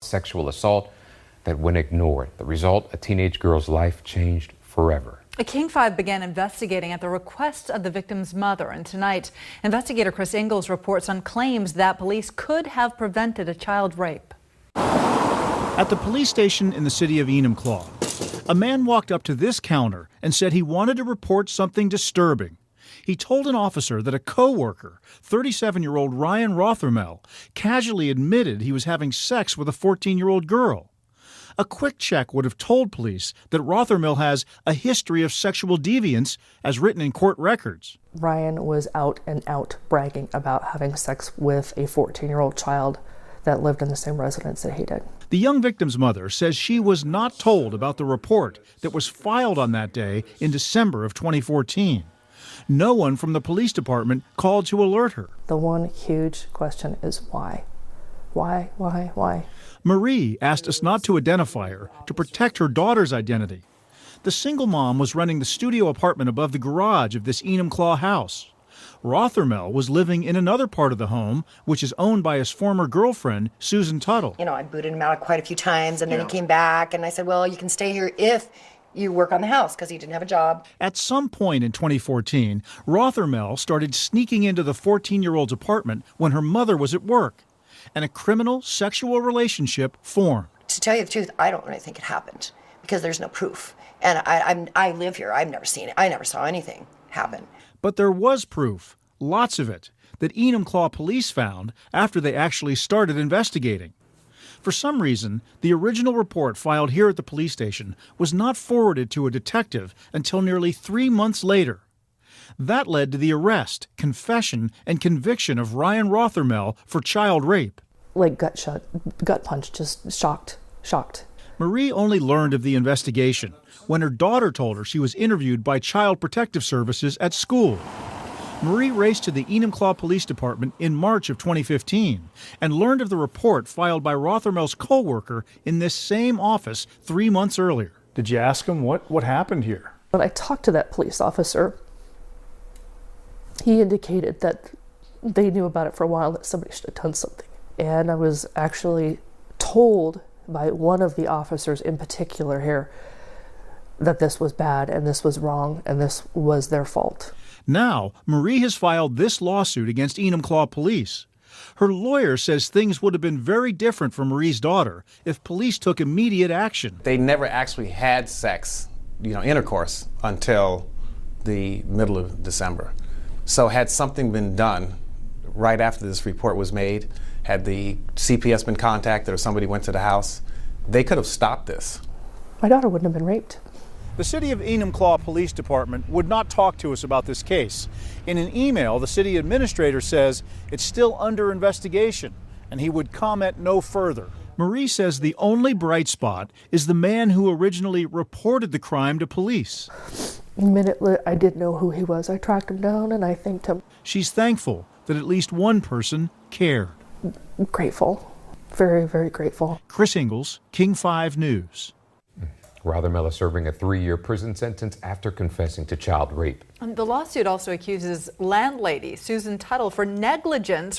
sexual assault that went ignored. The result, a teenage girl's life changed forever. King 5 began investigating at the request of the victim's mother, and tonight, investigator Chris Ingalls reports on claims that police could have prevented a child rape. At the police station in the city of Enumclaw, a man walked up to this counter and said he wanted to report something disturbing. He told an officer that a co-worker, 37-year-old Ryan Rothermel, casually admitted he was having sex with a 14-year-old girl. A quick check would have told police that Rothermel has a history of sexual deviance as written in court records. Ryan was out and out bragging about having sex with a 14-year-old child that lived in the same residence that he did. The young victim's mother says she was not told about the report that was filed on that day in December of 2014. No one from the police department called to alert her. The one huge question is why? Why? Marie asked us not to identify her to protect her daughter's identity. The single mom was renting the studio apartment above the garage of this Enumclaw house. Rothermel was living in another part of the home, which is owned by his former girlfriend, Susan Tuttle. You know, I booted him out quite a few times, and then he came back, and I said, well, you can stay here if you work on the house, because he didn't have a job. At some point in 2014, Rothermel started sneaking into the 14-year-old's apartment when her mother was at work, and a criminal sexual relationship formed. To tell you the truth, I don't really think it happened, because there's no proof. And I live here. I've never seen it. I never saw anything happen. But there was proof, lots of it, that Enumclaw police found after they actually started investigating. For some reason, the original report filed here at the police station was not forwarded to a detective until nearly 3 months later. That led to the arrest, confession, and conviction of Ryan Rothermel for child rape. Like gut punch, just shocked. Marie only learned of the investigation when her daughter told her she was interviewed by Child Protective Services at school. Marie raced to the Enumclaw Police Department in March of 2015 and learned of the report filed by Rothermel's co-worker in this same office 3 months earlier. Did you ask him what happened here? When I talked to that police officer, he indicated that they knew about it for a while, that somebody should have done something. And I was actually told by one of the officers in particular here that this was bad and this was wrong and this was their fault. Now, Marie has filed this lawsuit against Enumclaw police. Her lawyer says things would have been very different for Marie's daughter if police took immediate action. They never actually had sex, intercourse, until the middle of December. So had something been done right after this report was made, had the CPS been contacted or somebody went to the house, they could have stopped this. My daughter wouldn't have been raped. The City of Enumclaw Police Department would not talk to us about this case. In an email, the city administrator says it's still under investigation and he would comment no further. Marie says the only bright spot is the man who originally reported the crime to police. Immediately, I didn't know who he was. I tracked him down and I thanked him. She's thankful that at least one person cared. Grateful. Very, very grateful. Chris Ingalls, King 5 News. Rothermel is serving a 3-year prison sentence after confessing to child rape. The lawsuit also accuses landlady Susan Tuttle for negligence